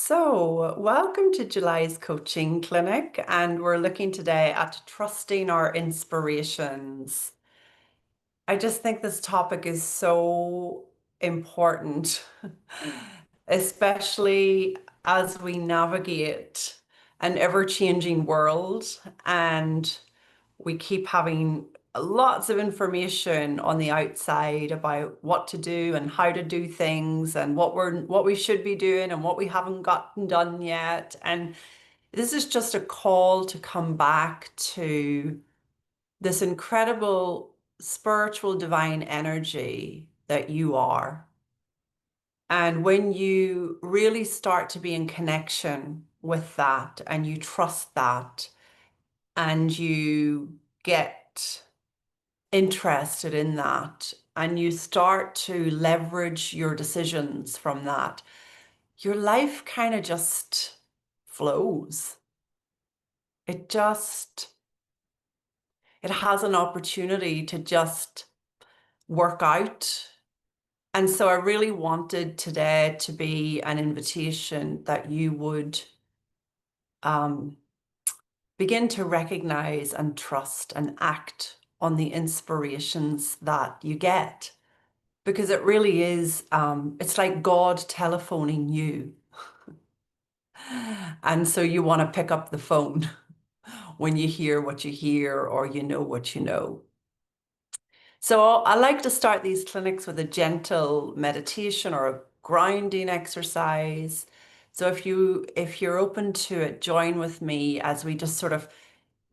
So, welcome to July's coaching clinic, and we're looking today at trusting our inspirations. I just think this topic is so important, especially as we navigate an ever-changing world and we keep having lots of information on the outside about what to do and how to do things and what we should be doing and what we haven't gotten done yet. And this is just a call to come back to this incredible spiritual divine energy that you are. And when you really start to be in connection with that and you trust that and you get interested in that and you start to leverage your decisions from that, your life kind of just flows. It just, it has an opportunity to just work out. And so I really wanted today to be an invitation that you would um, begin to recognize and trust and act on the inspirations that you get. Because it really is, it's like God telephoning you. And so you want to pick up the phone when you hear what you hear or you know what you know. So I like to start these clinics with a gentle meditation or a grounding exercise. So if you're open to it, join with me as we just sort of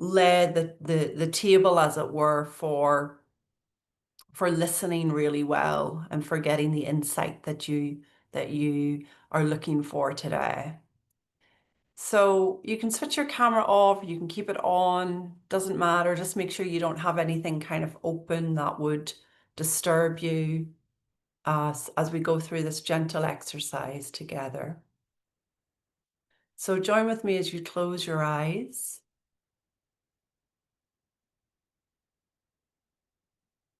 lay the table, as it were, for listening really well and for getting the insight that you are looking for today. So you can switch your camera off, you can keep it on, doesn't matter. Just make sure you don't have anything kind of open that would disturb you as we go through this gentle exercise together. So join with me as you close your eyes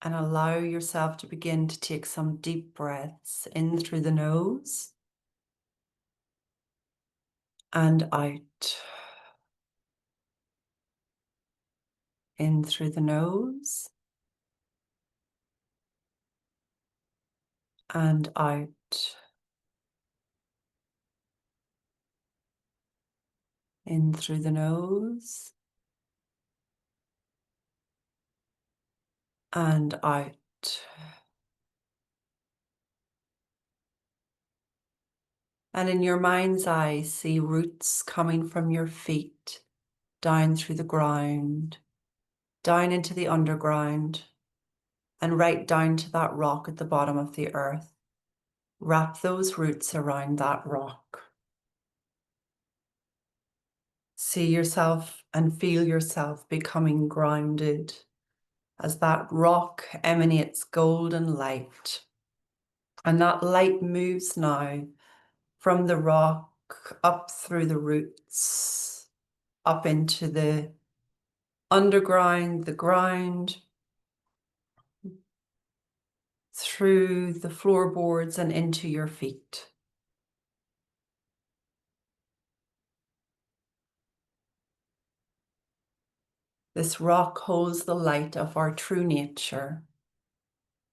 and allow yourself to begin to take some deep breaths in through the nose and out. In through the nose and out. In through the nose and out. And in your mind's eye, see roots coming from your feet down through the ground, down into the underground, and right down to that rock at the bottom of the earth. Wrap those roots around that rock. See yourself and feel yourself becoming grounded as that rock emanates golden light. And that light moves now from the rock up through the roots, up into the underground, the ground, through the floorboards and into your feet. This rock holds the light of our true nature,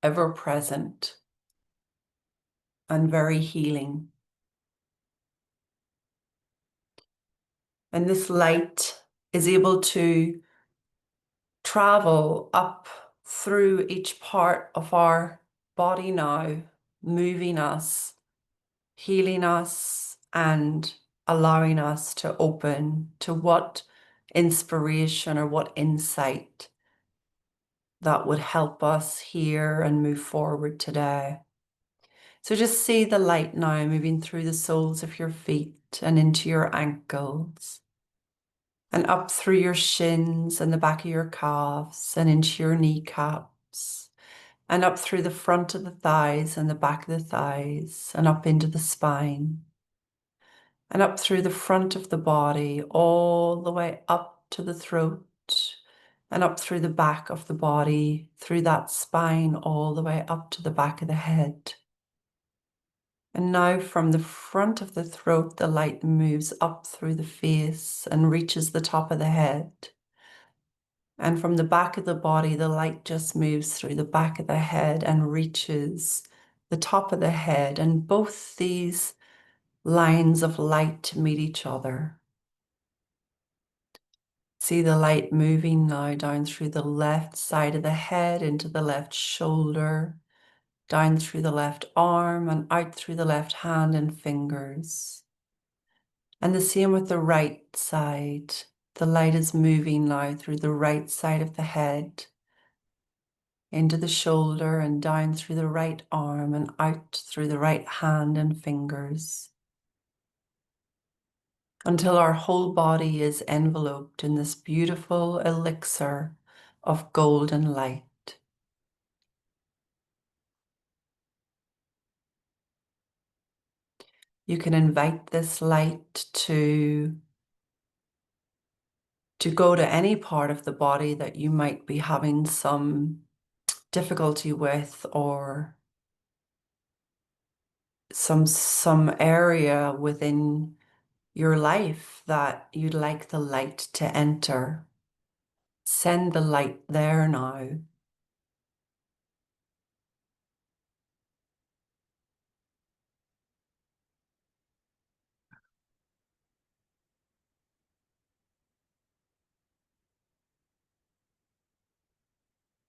ever present and very healing. And this light is able to travel up through each part of our body now, moving us, healing us, and allowing us to open to what inspiration or what insight that would help us here and move forward today. So just see the light now moving through the soles of your feet and into your ankles and up through your shins and the back of your calves and into your kneecaps and up through the front of the thighs and the back of the thighs and up into the spine and up through the front of the body all the way up to the throat and up through the back of the body, through that spine all the way up to the back of the head. And now from the front of the throat, the light moves up through the face and reaches the top of the head. And from the back of the body, the light just moves through the back of the head and reaches the top of the head. And both these lines of light meet each other. See the light moving now down through the left side of the head into the left shoulder, down through the left arm and out through the left hand and fingers. And the same with the right side. The light is moving now through the right side of the head, into the shoulder and down through the right arm and out through the right hand and fingers, until our whole body is enveloped in this beautiful elixir of golden light. You can invite this light to go to any part of the body that you might be having some difficulty with, or some area within your life that you'd like the light to enter. Send the light there now.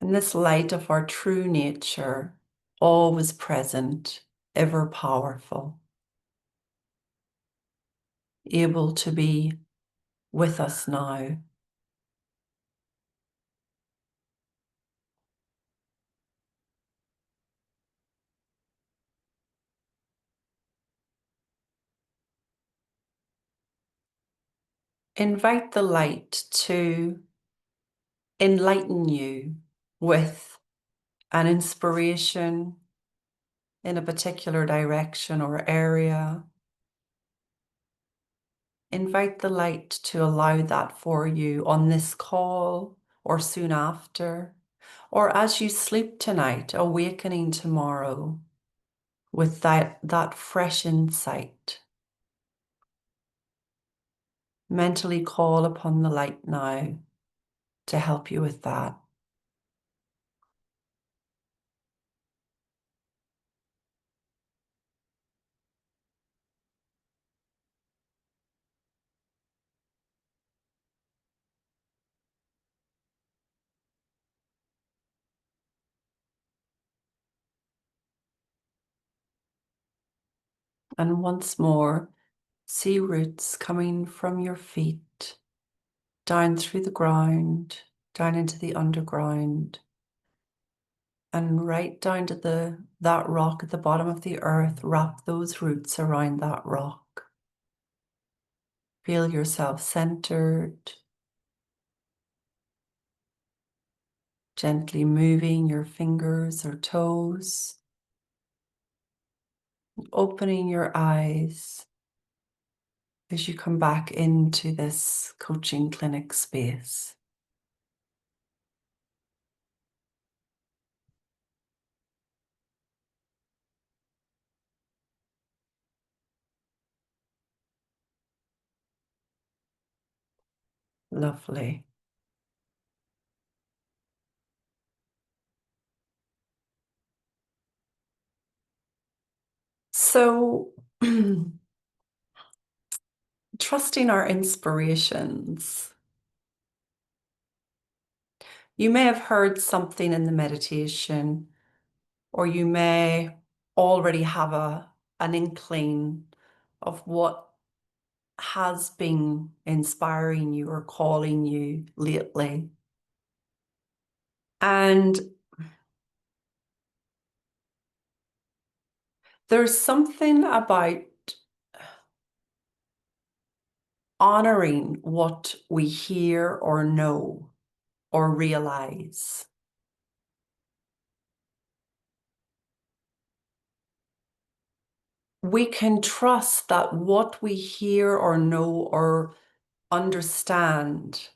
And this light of our true nature, always present, ever powerful, able to be with us now. Invite the light to enlighten you with an inspiration in a particular direction or area. Invite the light to allow that for you on this call or soon after, or as you sleep tonight, awakening tomorrow with that fresh insight. Mentally call upon the light now to help you with that. And once more, see roots coming from your feet, down through the ground, down into the underground, and right down to that rock at the bottom of the earth. Wrap those roots around that rock. Feel yourself centered, gently moving your fingers or toes, opening your eyes as you come back into this coaching clinic space. Lovely. So, trusting our inspirations. You may have heard something in the meditation, or you may already have an inkling of what has been inspiring you or calling you lately. And there's something about honoring what we hear or know or realize. We can trust that what we hear or know or understand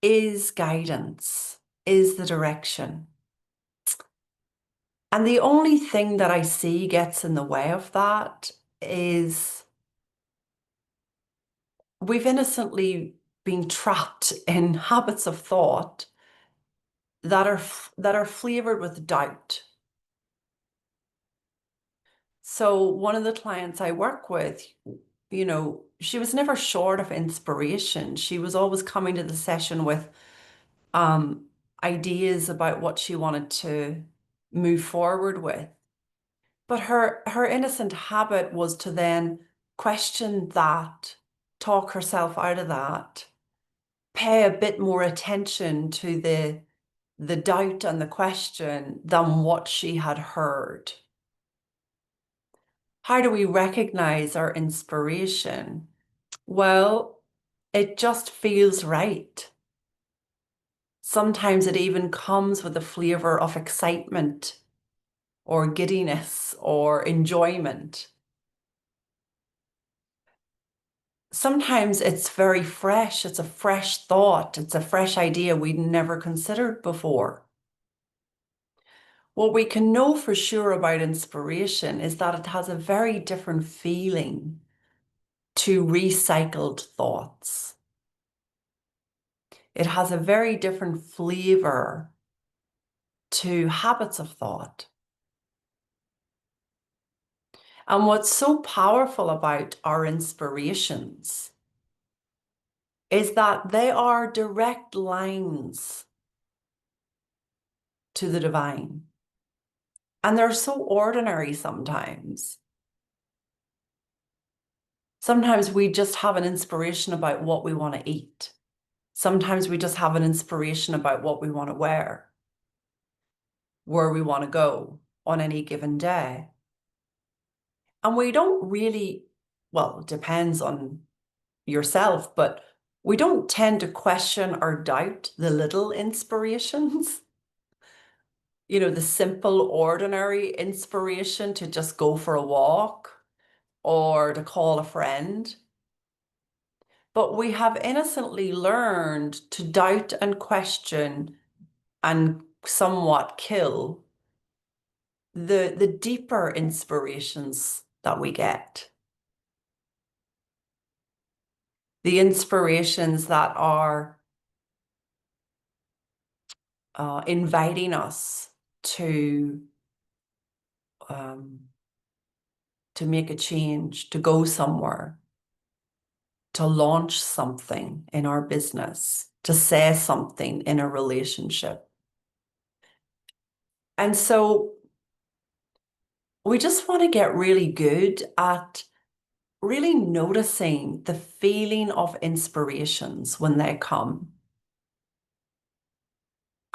is guidance, is the direction. And the only thing that I see gets in the way of that is we've innocently been trapped in habits of thought that are flavored with doubt. So one of the clients I work with, she was never short of inspiration. She was always coming to the session with um, ideas about what she wanted to move forward with. But her innocent habit was to then question that, talk herself out of that, pay a bit more attention to the doubt and the question than what she had heard. How do we recognize our inspiration? Well, it just feels right. Sometimes it even comes with a flavor of excitement or giddiness or enjoyment. Sometimes it's very fresh. It's a fresh thought. It's a fresh idea we'd never considered before. What we can know for sure about inspiration is that it has a very different feeling to recycled thoughts. It has a very different flavor to habits of thought. And what's so powerful about our inspirations is that they are direct lines to the divine. And they're so ordinary sometimes. Sometimes we just have an inspiration about what we want to eat. Sometimes we just have an inspiration about what we want to wear, where we want to go on any given day. And we don't really, well, it depends on yourself, but we don't tend to question or doubt the little inspirations. The simple, ordinary inspiration to just go for a walk or to call a friend. But we have innocently learned to doubt and question and somewhat kill the deeper inspirations that we get. The inspirations that are inviting us um, to make a change, to go somewhere, to launch something in our business, to say something in a relationship. And so we just want to get really good at really noticing the feeling of inspirations when they come.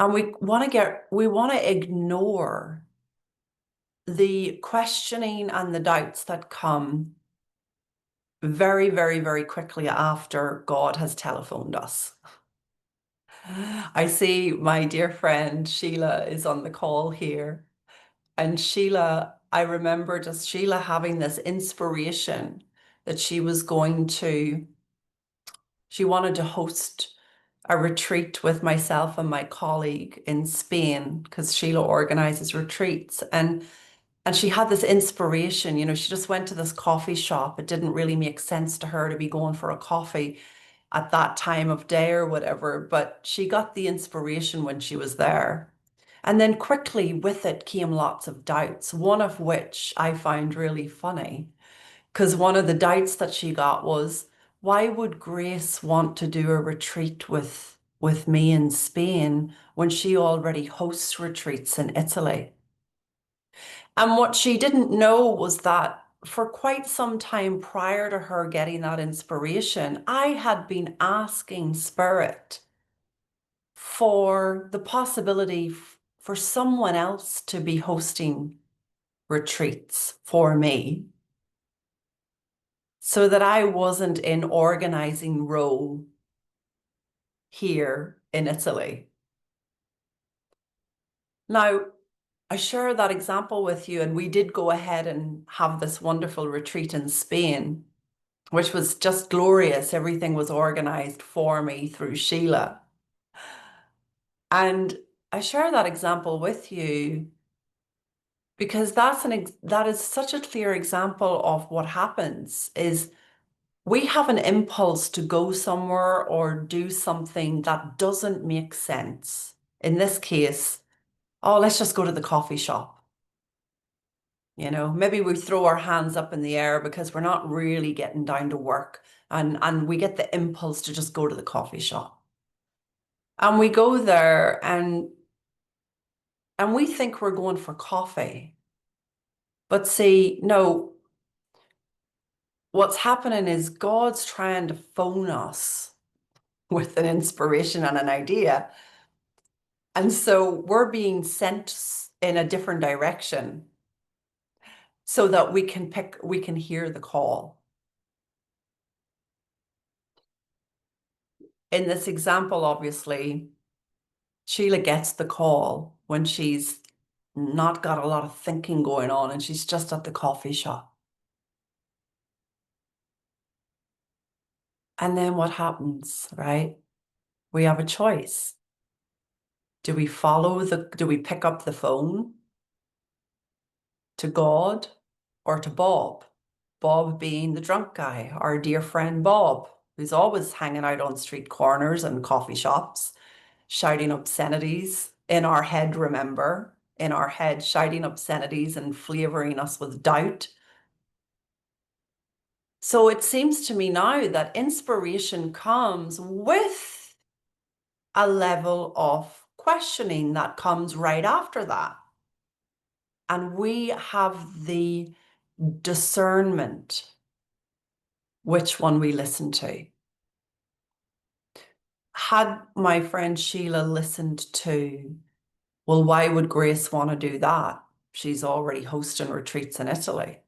And we want to ignore the questioning and the doubts that come very, very, very quickly after God has telephoned us. I see my dear friend Sheila is on the call here. And Sheila, I remember just Sheila having this inspiration that she wanted to host a retreat with myself and my colleague in Spain because Sheila organizes retreats. And she had this inspiration, she just went to this coffee shop. It didn't really make sense to her to be going for a coffee at that time of day or whatever, but she got the inspiration when she was there. And then quickly with it came lots of doubts, one of which I found really funny, because one of the doubts that she got was, why would Grace want to do a retreat with me in Spain when she already hosts retreats in Italy? And what she didn't know was that for quite some time prior to her getting that inspiration, I had been asking Spirit for the possibility for someone else to be hosting retreats for me so that I wasn't in organizing role here in Italy. Now, I share that example with you, and we did go ahead and have this wonderful retreat in Spain, which was just glorious. Everything was organized for me through Sheila. And I share that example with you because that is such a clear example of what happens is we have an impulse to go somewhere or do something that doesn't make sense. In this case, oh, let's just go to the coffee shop. Maybe we throw our hands up in the air because we're not really getting down to work and we get the impulse to just go to the coffee shop. And we go there and we think we're going for coffee. But see, no, what's happening is God's trying to phone us with an inspiration and an idea. And so we're being sent in a different direction so that we can hear the call. In this example, obviously, Sheila gets the call when she's not got a lot of thinking going on and she's just at the coffee shop. And then what happens, right? We have a choice. Do we pick up the phone to God or to Bob? Bob being the drunk guy, our dear friend Bob, who's always hanging out on street corners and coffee shops, shouting obscenities in our head, remember, in our head, shouting obscenities and flavoring us with doubt. So it seems to me now that inspiration comes with a level of questioning that comes right after that. And we have the discernment which one we listen to. Had my friend Sheila listened to, well, why would Grace want to do that? She's already hosting retreats in Italy.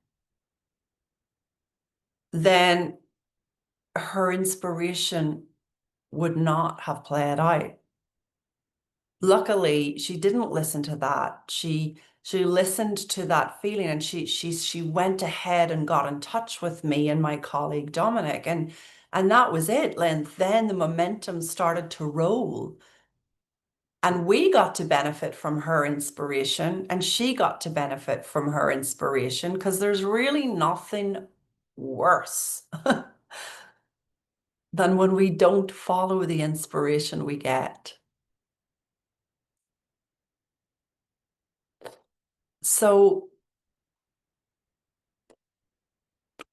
Then her inspiration would not have played out. Luckily, she didn't listen to that. She listened to that feeling and she went ahead and got in touch with me and my colleague Dominic and that was it. And then the momentum started to roll. And we got to benefit from her inspiration, and she got to benefit from her inspiration because there's really nothing worse than when we don't follow the inspiration we get. So,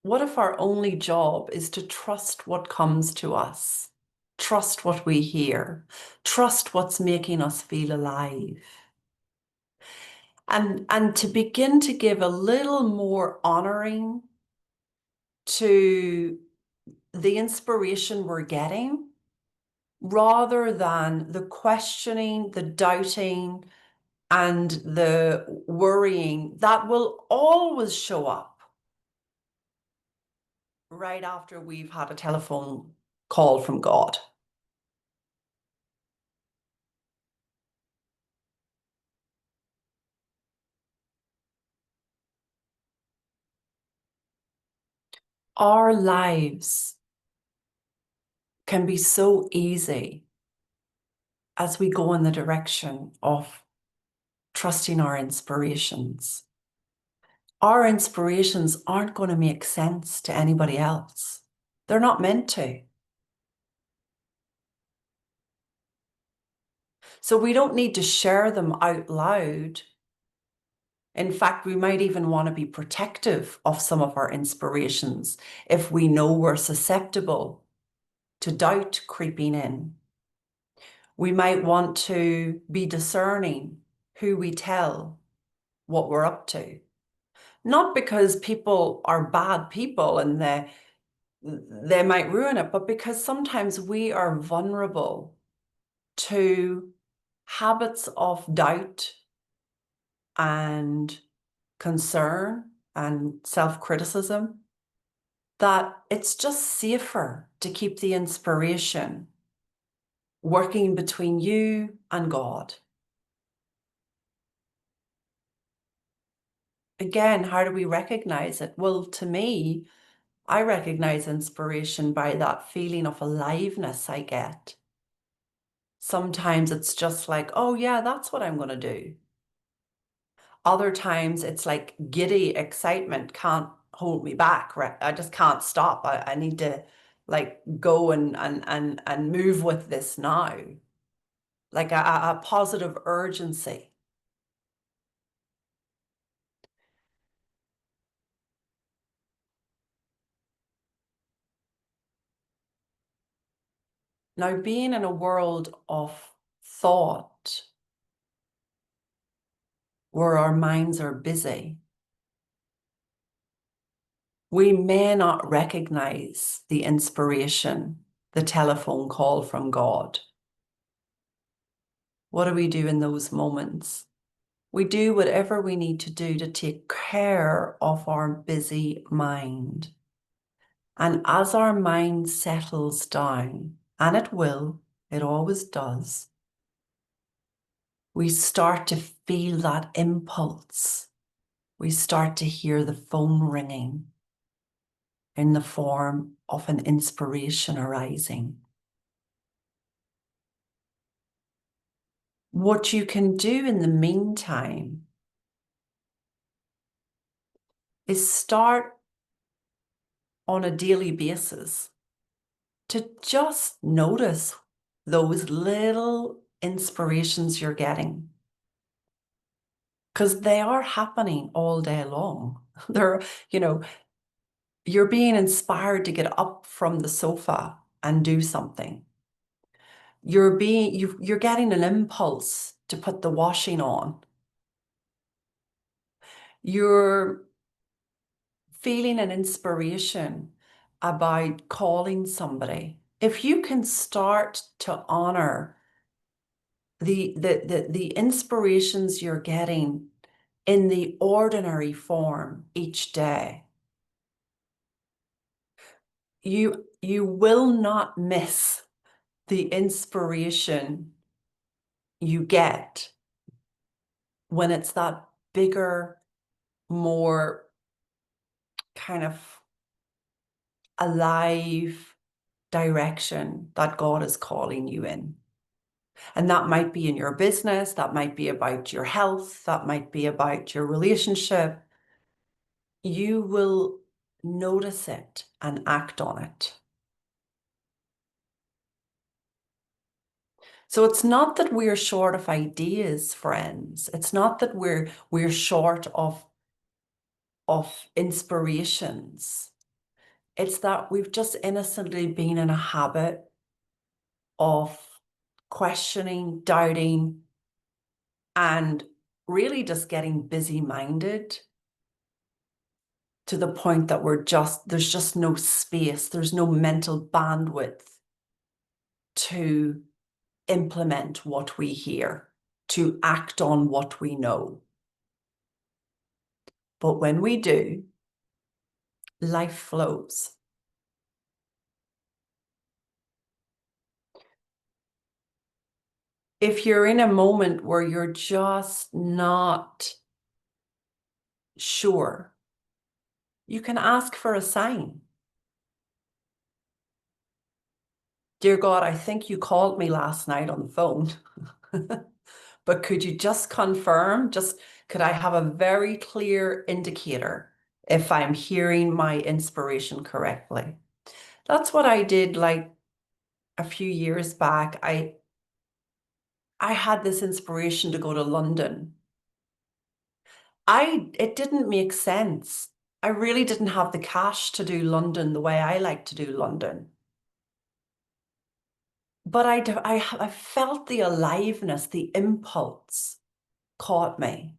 what if our only job is to trust what comes to us, trust what we hear, trust what's making us feel alive? And to begin to give a little more honoring to the inspiration we're getting rather than the questioning, the doubting, and the worrying that will always show up right after we've had a telephone call from God. Our lives can be so easy as we go in the direction of trusting our inspirations. Our inspirations aren't going to make sense to anybody else. They're not meant to. So we don't need to share them out loud. In fact, we might even want to be protective of some of our inspirations if we know we're susceptible to doubt creeping in. We might want to be discerning who we tell what we're up to. Not because people are bad people and they might ruin it, but because sometimes we are vulnerable to habits of doubt and concern and self-criticism, that it's just safer to keep the inspiration working between you and God. Again, how do we recognize it? Well, to me, I recognize inspiration by that feeling of aliveness I get. Sometimes it's just like, oh yeah, that's what I'm going to do. Other times it's like giddy excitement can't hold me back, right? I just can't stop. I need to like go and move with this now. Like a positive urgency. Now, being in a world of thought where our minds are busy, we may not recognize the inspiration, the telephone call from God. What do we do in those moments? We do whatever we need to do to take care of our busy mind. And as our mind settles down, and it will, it always does, we start to feel that impulse. We start to hear the phone ringing in the form of an inspiration arising. What you can do in the meantime is start on a daily basis to just notice those little inspirations you're getting. Because they are happening all day long. They're, you know, you're being inspired to get up from the sofa and do something. You're getting an impulse to put the washing on. You're feeling an inspiration about calling somebody. If you can start to honor the inspirations you're getting in the ordinary form each day, you will not miss the inspiration you get when it's that bigger, more kind of alive direction that God is calling you in. And that might be in your business, that might be about your health, that might be about your relationship. You will notice it and act on it. So it's not that we're short of ideas, friends. It's not that we're short of inspirations. It's that we've just innocently been in a habit of questioning, doubting, and really just getting busy-minded to the point that there's just no space, there's no mental bandwidth to implement what we hear, to act on what we know. But when we do, life flows. If you're in a moment where you're just not sure, you can ask for a sign. Dear God, I think you called me last night on the phone, but could you just confirm? Could I have a very clear indicator if I'm hearing my inspiration correctly? That's what I did like a few years back. I had this inspiration to go to London. It didn't make sense. I really didn't have the cash to do London the way I like to do London. But I felt the aliveness, the impulse caught me.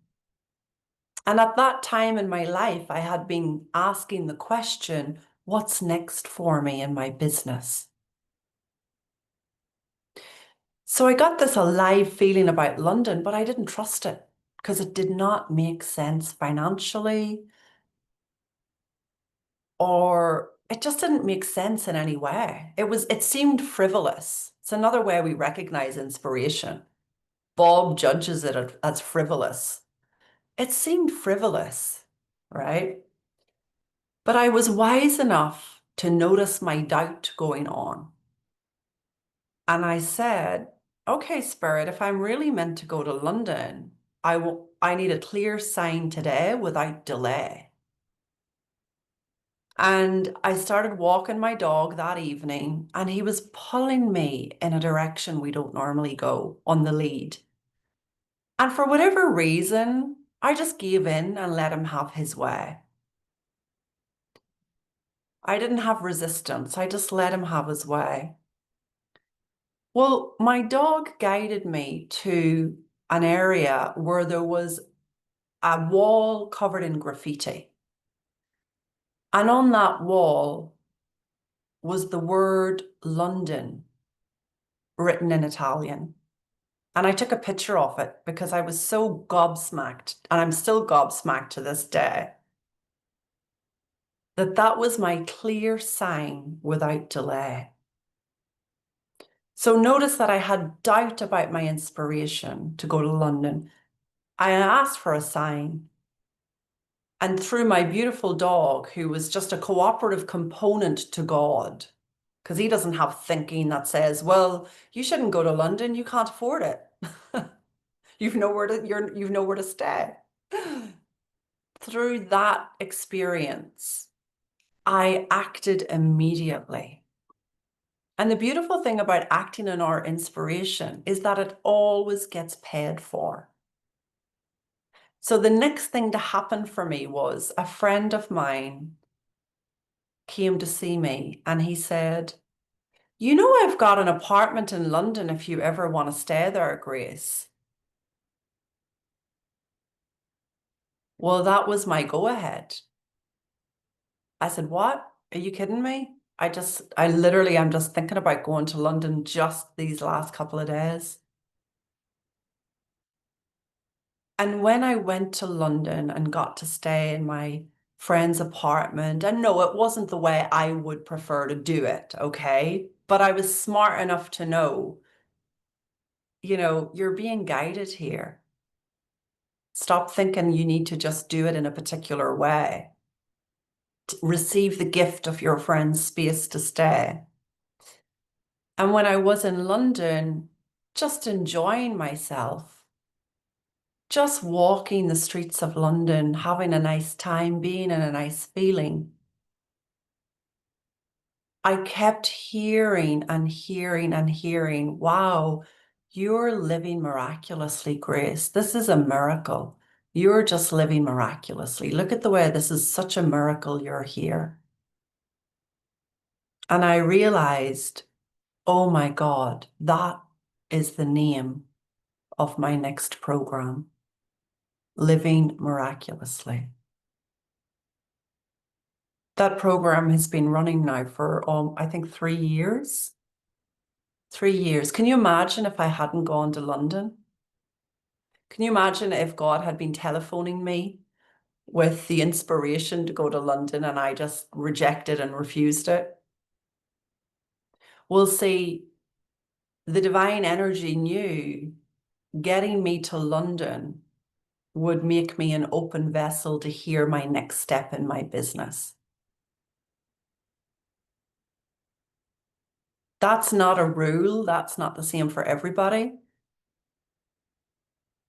And at that time in my life, I had been asking the question, what's next for me in my business? So I got this alive feeling about London, but I didn't trust it because it did not make sense financially, or it just didn't make sense in any way. It seemed frivolous. It's another way we recognize inspiration. Bob judges it as frivolous. It seemed frivolous, right? But I was wise enough to notice my doubt going on. And I said, okay, Spirit, if I'm really meant to go to London, I need a clear sign today without delay. And I started walking my dog that evening, and he was pulling me in a direction we don't normally go on the lead. And for whatever reason, I just gave in and let him have his way. I didn't have resistance. I just let him have his way. Well, my dog guided me to an area where there was a wall covered in graffiti. And on that wall was the word London written in Italian. And I took a picture of it because I was so gobsmacked, and I'm still gobsmacked to this day, that that was my clear sign without delay. So notice that I had doubt about my inspiration to go to London. I asked for a sign. And through my beautiful dog, who was just a cooperative component to God, because he doesn't have thinking that says, well, you shouldn't go to London, you can't afford it. You've nowhere to stay. Through that experience, I acted immediately. And the beautiful thing about acting on our inspiration is that it always gets paid for. So the next thing to happen for me was a friend of mine came to see me and he said, you know, I've got an apartment in London if you ever want to stay there, Grace. Well, that was my go-ahead. I said, what? Are you kidding me? I'm just thinking about going to London just these last couple of days. And when I went to London and got to stay in my friend's apartment, and no, it wasn't the way I would prefer to do it, okay? But I was smart enough to know, you're being guided here. Stop thinking you need to just do it in a particular way. Receive the gift of your friend's space to stay. And when I was in London, just enjoying myself, just walking the streets of London, having a nice time, being in a nice feeling, I kept hearing and hearing and hearing, wow, you're living miraculously, Grace. This is a miracle. You're just living miraculously. Look at the way this is such a miracle you're here. And I realized, oh my God, that is the name of my next program, Living Miraculously. That program has been running now for, I think, 3 years. 3 years. Can you imagine if I hadn't gone to London? Can you imagine if God had been telephoning me with the inspiration to go to London and I just rejected and refused it? We'll see, the divine energy knew getting me to London would make me an open vessel to hear my next step in my business. That's not a rule. That's not the same for everybody.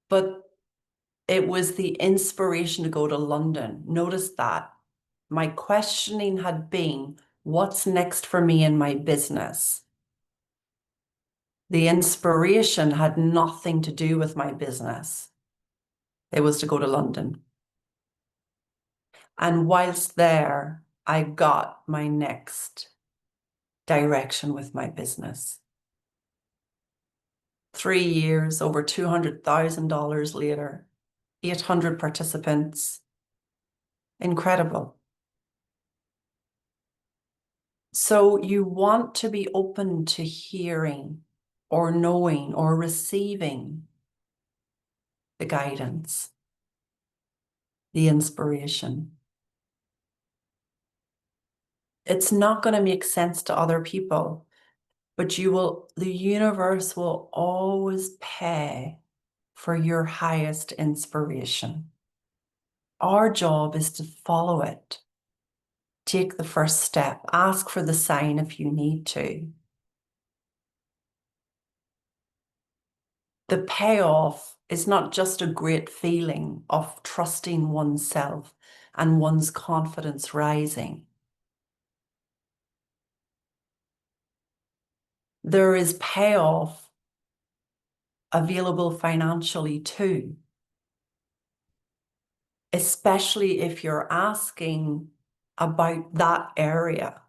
But it was the inspiration to go to London. Notice that. My questioning had been, what's next for me in my business? The inspiration had nothing to do with my business. It was to go to London. And whilst there, I got my next direction with my business. 3 years, over $200,000 later, 800 participants. Incredible. So you want to be open to hearing or knowing or receiving the guidance, the inspiration. It's not going to make sense to other people, but the universe will always pay for your highest inspiration. Our job is to follow it. Take the first step. Ask for the sign if you need to. The payoff is not just a great feeling of trusting oneself and one's confidence rising. There is payoff available financially too, especially if you're asking about that area.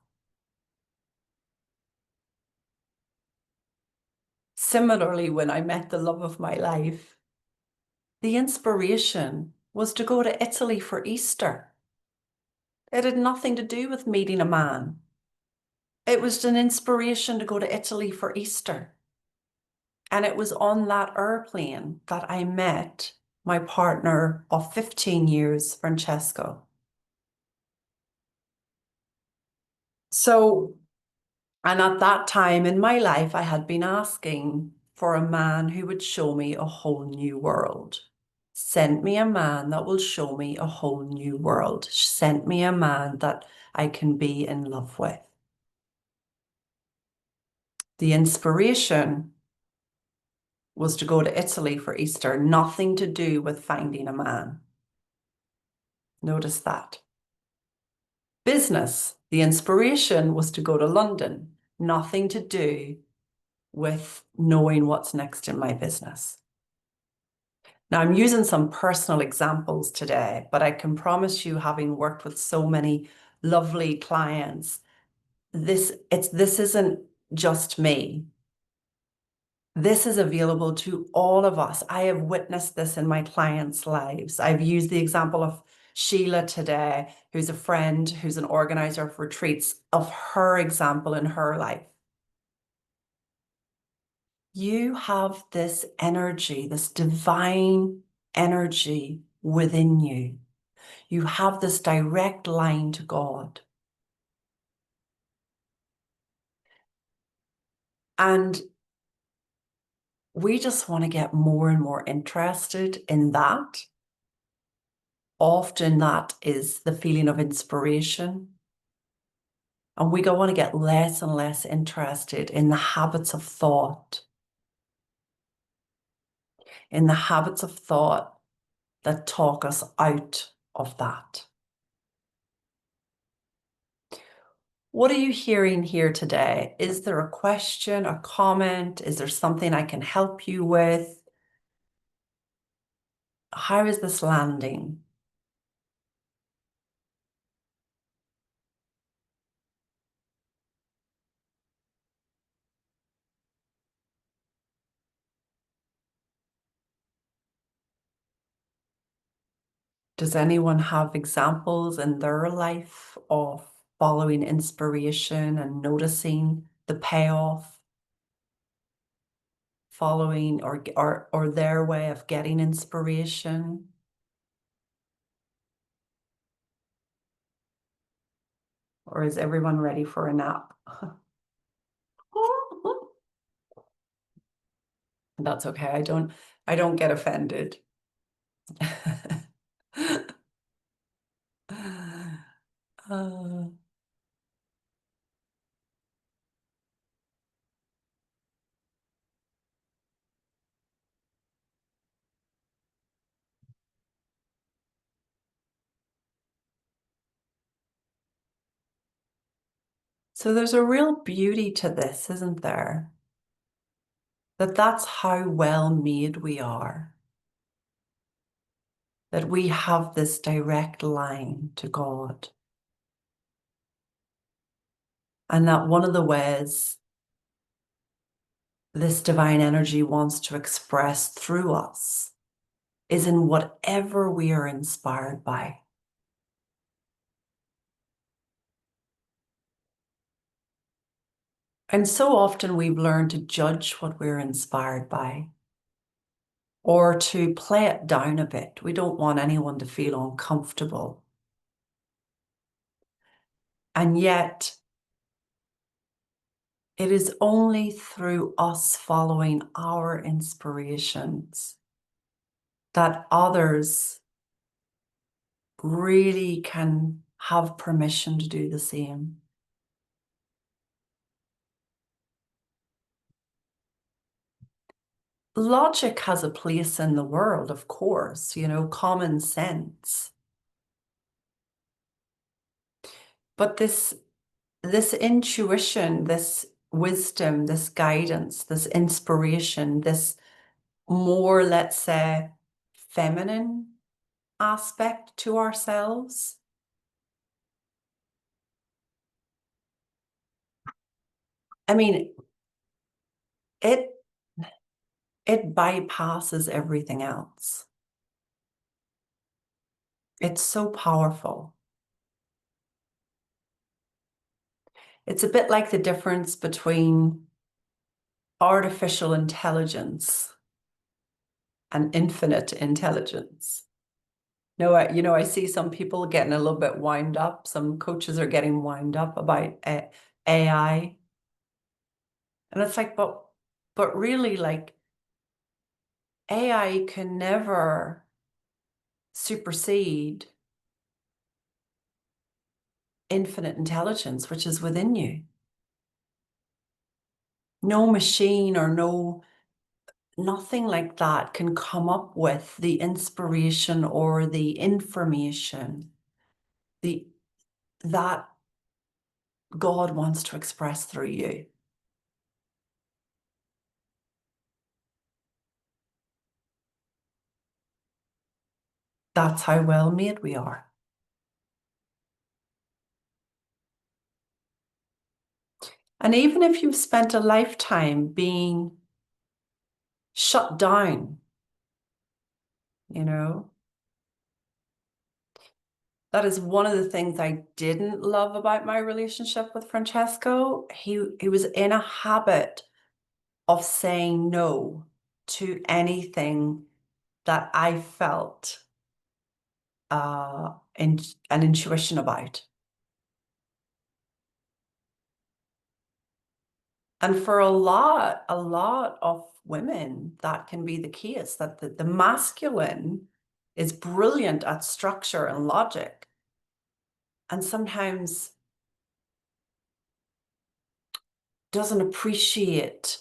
Similarly, when I met the love of my life, the inspiration was to go to Italy for Easter. It had nothing to do with meeting a man. It was an inspiration to go to Italy for Easter. And it was on that airplane that I met my partner of 15 years, Francesco. So, and at that time in my life, I had been asking for a man who would show me a whole new world. Send me a man that will show me a whole new world. Send me a man that I can be in love with. The inspiration was to go to Italy for Easter, nothing to do with finding a man. Notice that. Business, the inspiration was to go to London, nothing to do with knowing what's next in my business. Now, I'm using some personal examples today, but I can promise you, having worked with so many lovely clients, this isn't just me. This is available to all of us. I have witnessed this in my clients' lives. I've used the example of Sheila today, who's a friend, who's an organizer of retreats, of her example in her life. You have this energy, this divine energy within you. You have this direct line to God. And we just want to get more and more interested in that. Often that is the feeling of inspiration. And we want to get less and less interested in the habits of thought, that talk us out of that. What are you hearing here today? Is there a question, a comment? Is there something I can help you with? How is this landing? Does anyone have examples in their life of following inspiration and noticing the payoff, following or their way of getting inspiration? Or is everyone ready for a nap? That's okay. I don't get offended. Uh, so there's a real beauty to this, isn't there? That's how well made we are. That we have this direct line to God. And that one of the ways this divine energy wants to express through us is in whatever we are inspired by. And so often we've learned to judge what we're inspired by or to play it down a bit. We don't want anyone to feel uncomfortable. And yet, it is only through us following our inspirations that others really can have permission to do the same. logic has a place in the world, of course, common sense. But this intuition, this wisdom, this guidance, this inspiration, this more, let's say, feminine aspect to ourselves. I mean, it it bypasses everything else. It's so powerful. It's a bit like the difference between artificial intelligence and infinite intelligence. No, I see some people getting a little bit wound up. Some coaches are getting wound up about AI. And it's like, but really, like, AI can never supersede infinite intelligence, which is within you. No machine or nothing like that can come up with the inspiration or the information the that God wants to express through you. That's how well made we are. And even if you've spent a lifetime being shut down, you know, that is one of the things I didn't love about my relationship with Francesco. He was in a habit of saying no to anything that I felt an intuition about. And for a lot of women, that can be the case, that the masculine is brilliant at structure and logic, and sometimes doesn't appreciate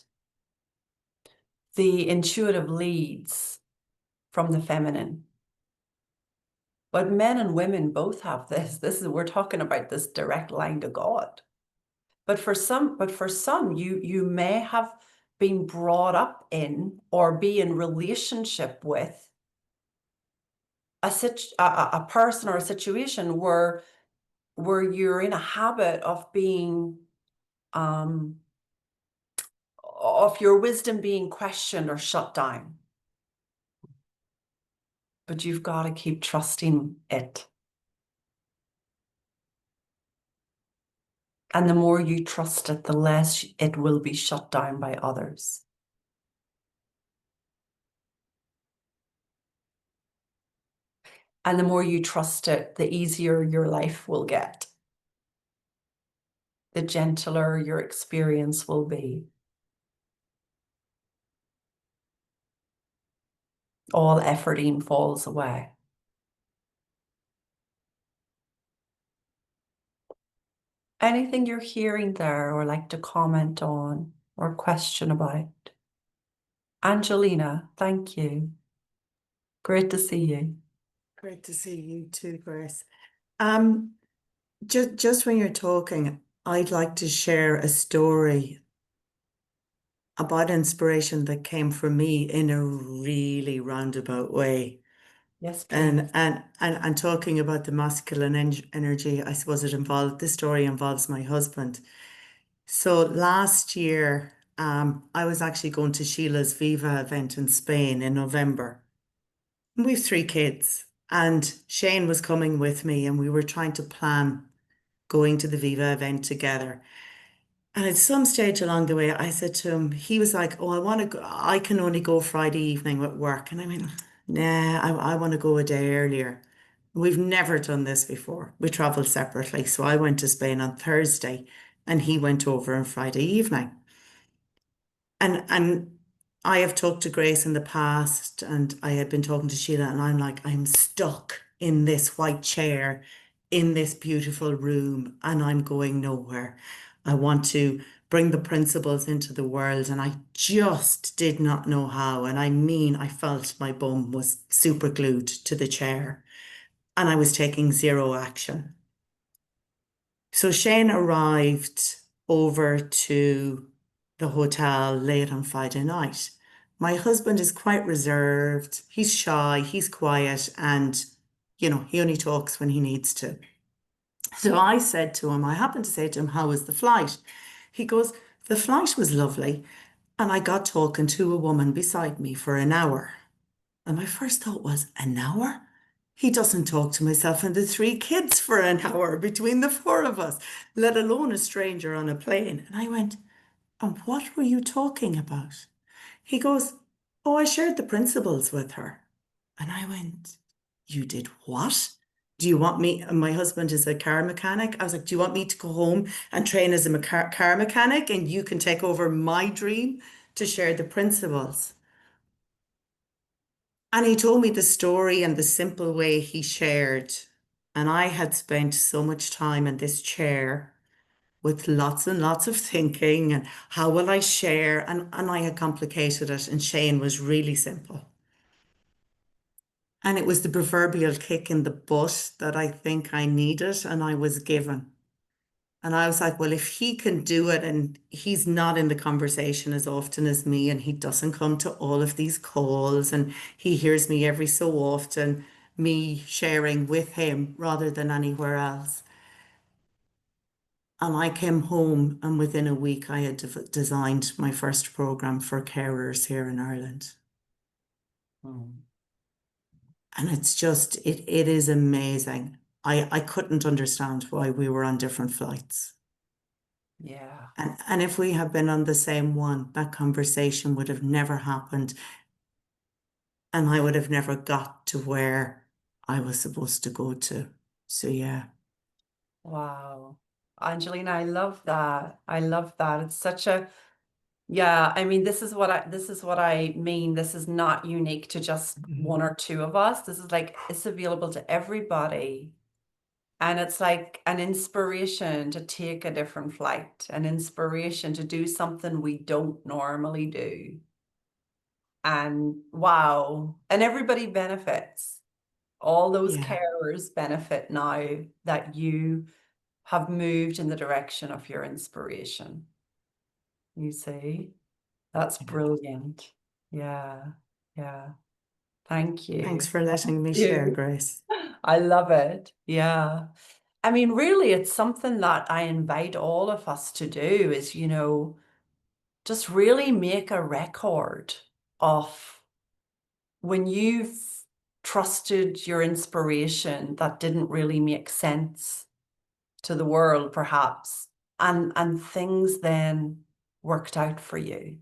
the intuitive leads from the feminine. But men and women both have this. We're talking about this direct line to God. But for some, you may have been brought up in or be in relationship with a person or a situation where you're in a habit of being of your wisdom being questioned or shut down. But you've got to keep trusting it. And the more you trust it, the less it will be shut down by others. And the more you trust it, the easier your life will get. The gentler your experience will be. All efforting falls away. Anything you're hearing there or like to comment on or question about? Angelina, thank you. Great to see you. Great to see you too, Grace. Just when you're talking, I'd like to share a story about inspiration that came from me in a really roundabout way. Yes, please. And talking about the masculine energy, I suppose this story involves my husband. So last year, I was actually going to Sheila's Viva event in Spain in November. We've three kids, and Shane was coming with me, and we were trying to plan going to the Viva event together. And at some stage along the way, I said to him, he was like, "Oh, I want to go, I can only go Friday evening with work." And I went, "Nah, I want to go a day earlier." We've never done this before. We traveled separately. So I went to Spain on Thursday and he went over on Friday evening. And I have talked to Grace in the past, and I had been talking to Sheila, and I'm like, I'm stuck in this white chair in this beautiful room and I'm going nowhere. I want to bring the principles into the world. And I just did not know how. And I mean, I felt my bum was super glued to the chair and I was taking zero action. So Shane arrived over to the hotel late on Friday night. My husband is quite reserved. He's shy, he's quiet, and he only talks when he needs to. So I said to him, I happened to say to him, how was the flight? He goes, the flight was lovely. And I got talking to a woman beside me for an hour. And my first thought was, an hour? He doesn't talk to myself and the three kids for an hour between the four of us, let alone a stranger on a plane. And I went, and what were you talking about? He goes, oh, I shared the principles with her. And I went, you did what? Do you want me? And my husband is a car mechanic. I was like, do you want me to go home and train as a car mechanic and you can take over my dream to share the principles? And he told me the story and the simple way he shared. And I had spent so much time in this chair with lots and lots of thinking and how will I share? And I had complicated it, and Shane was really simple. And it was the proverbial kick in the butt that I think I needed, and I was given. And I was like, well, if he can do it and he's not in the conversation as often as me, and he doesn't come to all of these calls, and he hears me every so often, me sharing with him rather than anywhere else. And I came home, and within a week, I had designed my first program for carers here in Ireland. Mm. And it's just, it is amazing. I couldn't understand why we were on different flights. Yeah. And if we had been on the same one, that conversation would have never happened. And I would have never got to where I was supposed to go to. So yeah, Wow. Angelina, I love that. I love that. It's such a, yeah, I mean, this is what I mean. This is not unique to just one or two of us. This is like it's available to everybody. And it's like an inspiration to take a different flight, an inspiration to do something we don't normally do. And wow. And everybody benefits. All those yeah, carers benefit now that you have moved in the direction of your inspiration. You see? That's yeah. brilliant. Yeah. Yeah. Thank Thanks you. for letting me share, You. Grace. I love it. Yeah. I mean, really, it's something that I invite all of us to do is, just really make a record of when you've trusted your inspiration that didn't really make sense to the world, perhaps, and things then worked out for you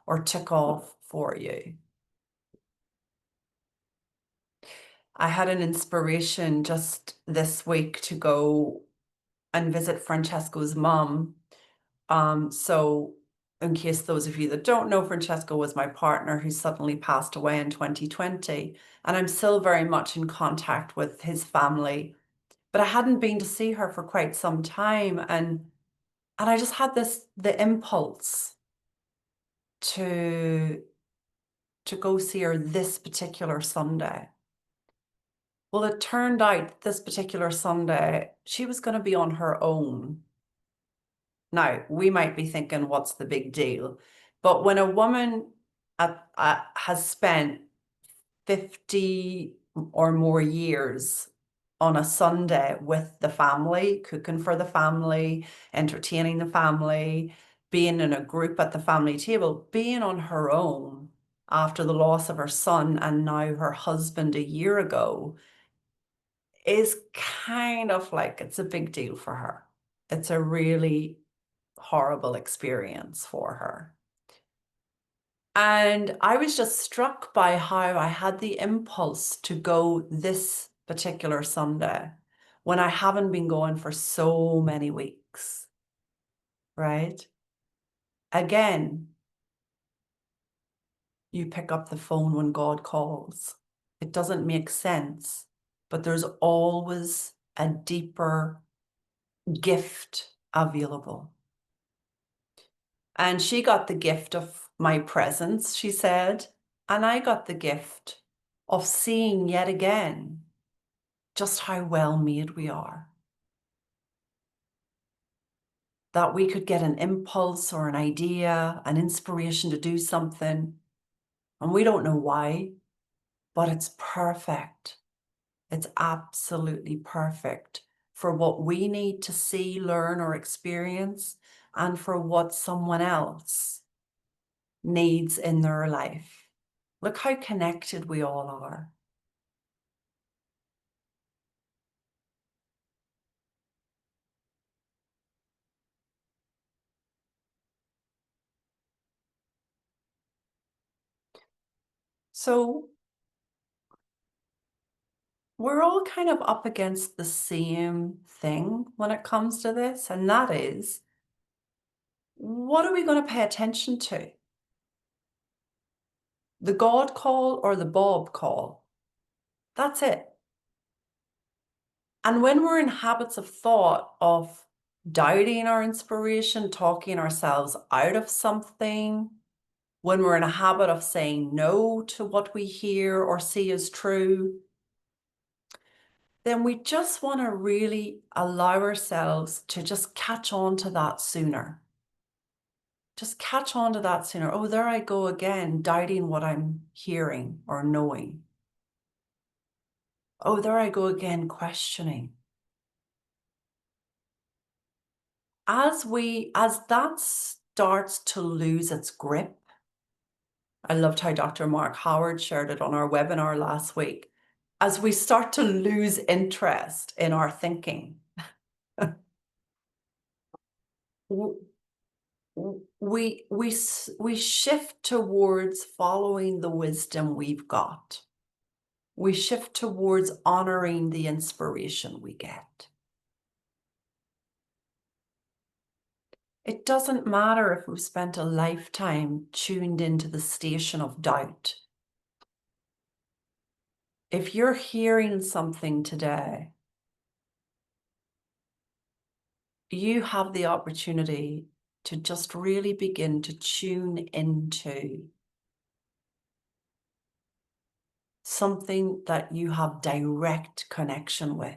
or took off for you. I had an inspiration just this week to go and visit Francesco's mum. So in case those of you that don't know, Francesco was my partner who suddenly passed away in 2020. And I'm still very much in contact with his family. But I hadn't been to see her for quite some time. And I just had the impulse to to go see her this particular Sunday. Well, it turned out this particular Sunday, she was going to be on her own. Now, we might be thinking, what's the big deal? But when a woman has spent 50 or more years on a Sunday with the family, cooking for the family, entertaining the family, being in a group at the family table, being on her own after the loss of her son and now her husband a year ago is kind of like it's a big deal for her. It's a really horrible experience for her. And I was just struck by how I had the impulse to go this particular Sunday when I haven't been going for so many weeks, right? Again, you pick up the phone when God calls. It doesn't make sense, but there's always a deeper gift available. And she got the gift of my presence, she said, and I got the gift of seeing yet again just how well made we are. That we could get an impulse or an idea, an inspiration to do something, and we don't know why, but it's perfect. It's absolutely perfect for what we need to see, learn, or experience, and for what someone else needs in their life. Look how connected we all are. So we're all kind of up against the same thing when it comes to this, and that is, what are we going to pay attention to? The God call or the Bob call? That's it. And when we're in habits of thought of doubting our inspiration, talking ourselves out of something, when we're in a habit of saying no to what we hear or see as true, then we just want to really allow ourselves to just catch on to that sooner. Just catch on to that sooner. Oh, there I go again, doubting what I'm hearing or knowing. Oh, there I go again, questioning. As that starts to lose its grip, I loved how Dr. Mark Howard shared it on our webinar last week. As we start to lose interest in our thinking, we shift towards following the wisdom we've got. We shift towards honoring the inspiration we get. It doesn't matter if we've spent a lifetime tuned into the station of doubt. If you're hearing something today, you have the opportunity to just really begin to tune into something that you have direct connection with.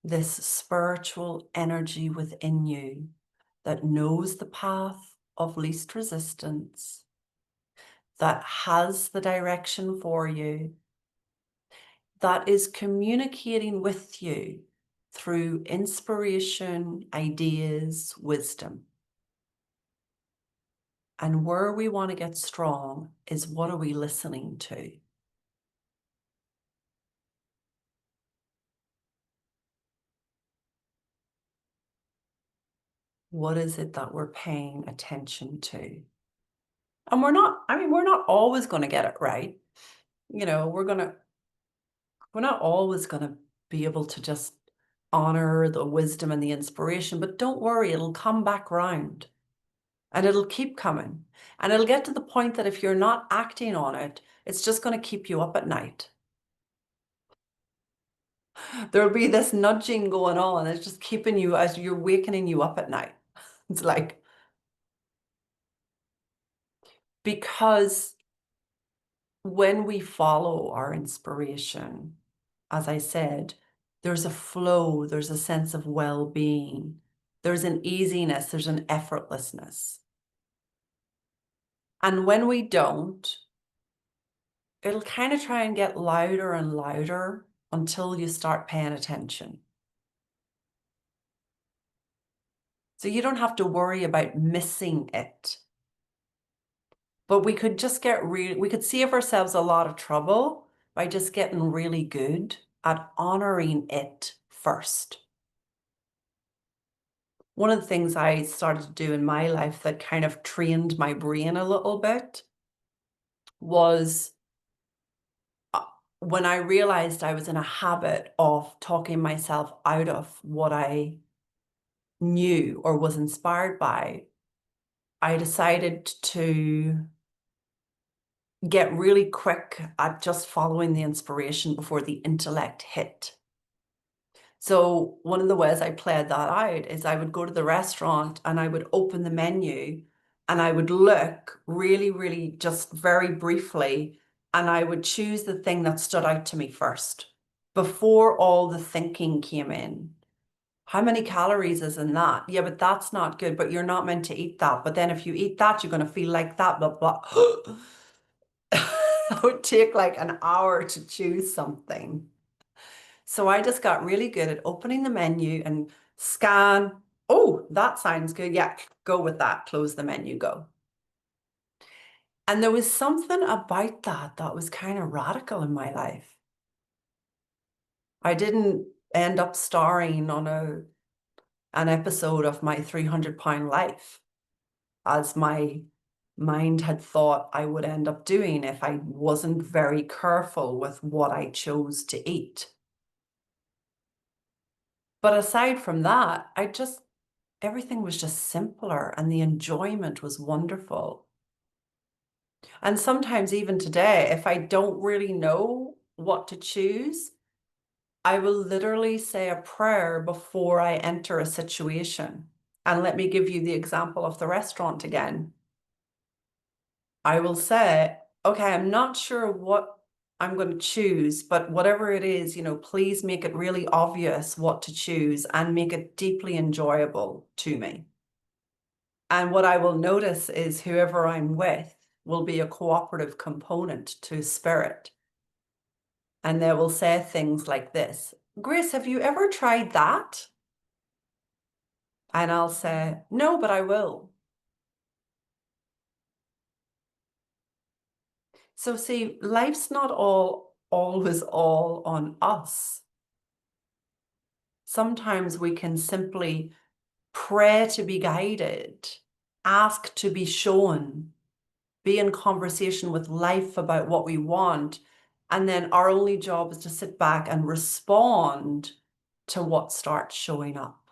This spiritual energy within you that knows the path of least resistance, that has the direction for you, that is communicating with you through inspiration, ideas, wisdom. And where we want to get strong is, what are we listening to? What is it that we're paying attention to? And we're not always going to get it right. You know, we're not always going to be able to just honor the wisdom and the inspiration, but don't worry, it'll come back round and it'll keep coming. And it'll get to the point that if you're not acting on it, it's just going to keep you up at night. There'll be this nudging going on. It's just keeping you, as you're wakening you up at night. It's like, because when we follow our inspiration, as I said, there's a flow, there's a sense of well-being, there's an easiness, there's an effortlessness. And when we don't, it'll kind of try and get louder and louder until you start paying attention. So you don't have to worry about missing it. But we could just we could save ourselves a lot of trouble by just getting really good at honoring it first. One of the things I started to do in my life that kind of trained my brain a little bit was when I realized I was in a habit of talking myself out of what I knew or was inspired by, I decided to get really quick at just following the inspiration before the intellect hit. So one of the ways I played that out is I would go to the restaurant and I would open the menu and I would look really, really just very briefly and I would choose the thing that stood out to me first before all the thinking came in. How many calories is in that? Yeah, but that's not good, but you're not meant to eat that. But then if you eat that, you're going to feel like that, blah, blah. It would take like an hour to choose something. So I just got really good at opening the menu and scan. Oh, that sounds good. Yeah, go with that. Close the menu, go. And there was something about that that was kind of radical in my life. I didn't end up starring on an episode of my 300-pound life, as my mind had thought I would end up doing if I wasn't very careful with what I chose to eat. But aside from that, everything was just simpler and the enjoyment was wonderful. And sometimes, even today, if I don't really know what to choose, I will literally say a prayer before I enter a situation. And let me give you the example of the restaurant again. I will say, okay, I'm not sure what I'm going to choose, but whatever it is, please make it really obvious what to choose and make it deeply enjoyable to me. And what I will notice is whoever I'm with will be a cooperative component to spirit. And they will say things like this: Grace, have you ever tried that? And I'll say, no, but I will. So see, life's not always all on us. Sometimes we can simply pray to be guided, ask to be shown, be in conversation with life about what we want. And then our only job is to sit back and respond to what starts showing up.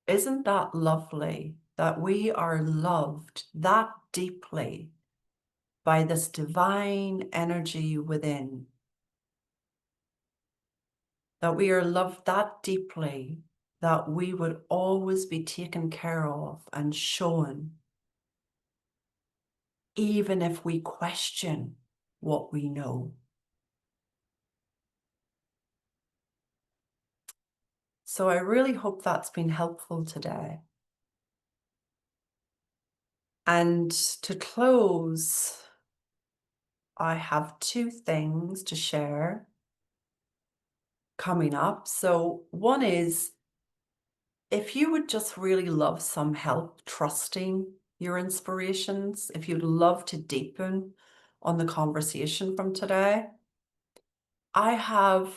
Isn't that lovely that we are loved that deeply by this divine energy within? That we are loved that deeply that we would always be taken care of and shown, even if we question what we know. So I really hope that's been helpful today. And to close, I have two things to share coming up. So one is, if you would just really love some help trusting your inspirations, if you'd love to deepen on the conversation from today, I have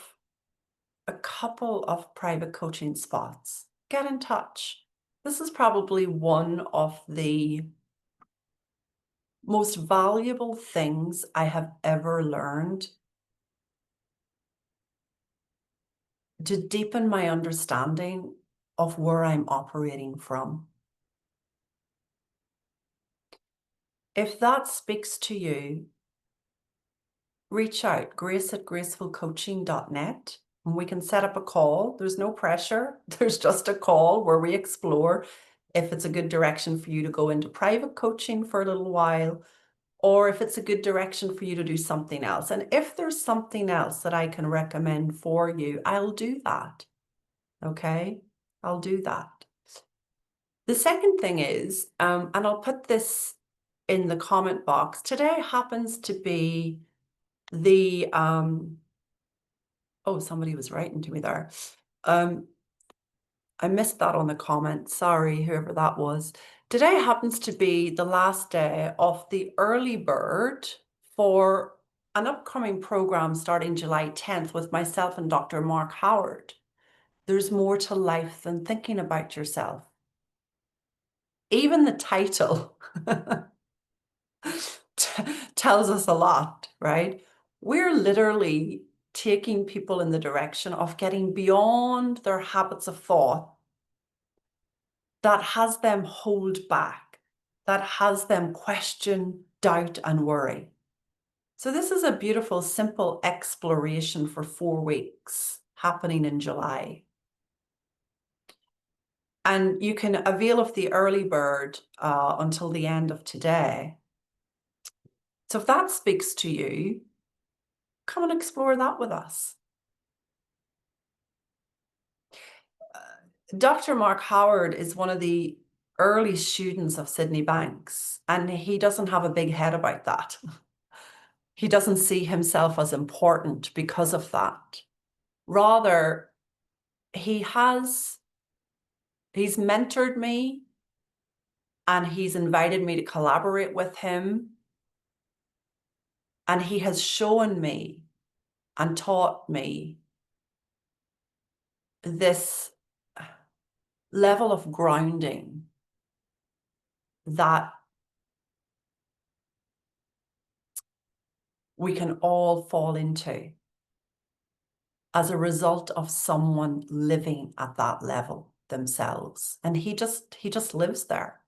a couple of private coaching spots. Get in touch. This is probably one of the most valuable things I have ever learned to deepen my understanding of where I'm operating from. If that speaks to you, reach out, grace@gracefulcoaching.net, and we can set up a call. There's no pressure. There's just a call where we explore if it's a good direction for you to go into private coaching for a little while, or if it's a good direction for you to do something else. And if there's something else that I can recommend for you, I'll do that. Okay? I'll do that. The second thing is, and I'll put this in the comment box, today happens to be the, oh, somebody was writing to me there. I missed that on the comment. Sorry, whoever that was. Today happens to be the last day of the early bird for an upcoming program starting July 10th with myself and Dr. Mark Howard. There's more to life than thinking about yourself. Even the title tells us a lot, right? We're literally taking people in the direction of getting beyond their habits of thought that has them hold back, that has them question, doubt, and worry. So this is a beautiful, simple exploration for 4 weeks. happening in July. And you can avail of the early bird until the end of today. So if that speaks to you, come and explore that with us. Dr. Mark Howard is one of the early students of Sydney Banks, and he doesn't have a big head about that. He doesn't see himself as important because of that. Rather, he's mentored me and he's invited me to collaborate with him. And he has shown me and taught me this level of grounding that we can all fall into as a result of someone living at that level themselves. And he just lives there.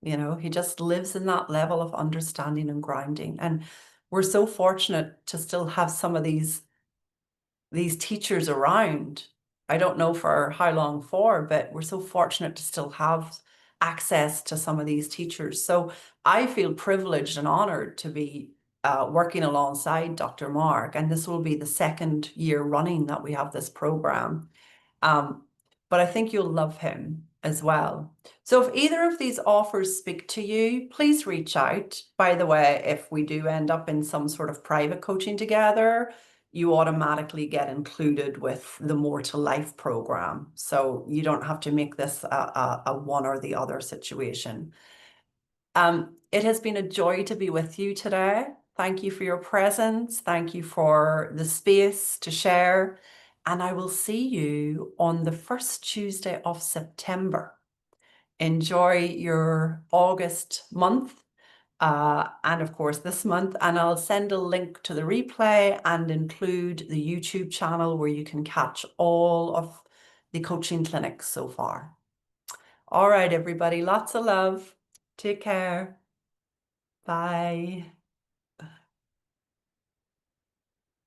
You know, he just lives in that level of understanding and grounding. And we're so fortunate to still have some of these teachers around. I don't know for how long for, but we're so fortunate to still have access to some of these teachers. So I feel privileged and honored to be working alongside Dr. Mark, and this will be the second year running that we have this program. But I think you'll love him as well. So if either of these offers speak to you, please reach out. By the way, if we do end up in some sort of private coaching together, you automatically get included with the More to Life program. So you don't have to make this a one or the other situation. It has been a joy to be with you today. Thank you for your presence. Thank you for the space to share. And I will see you on the first Tuesday of September. Enjoy your August month. And of course this month, and I'll send a link to the replay and include the YouTube channel where you can catch all of the coaching clinics so far. All right, everybody, lots of love. Take care. Bye.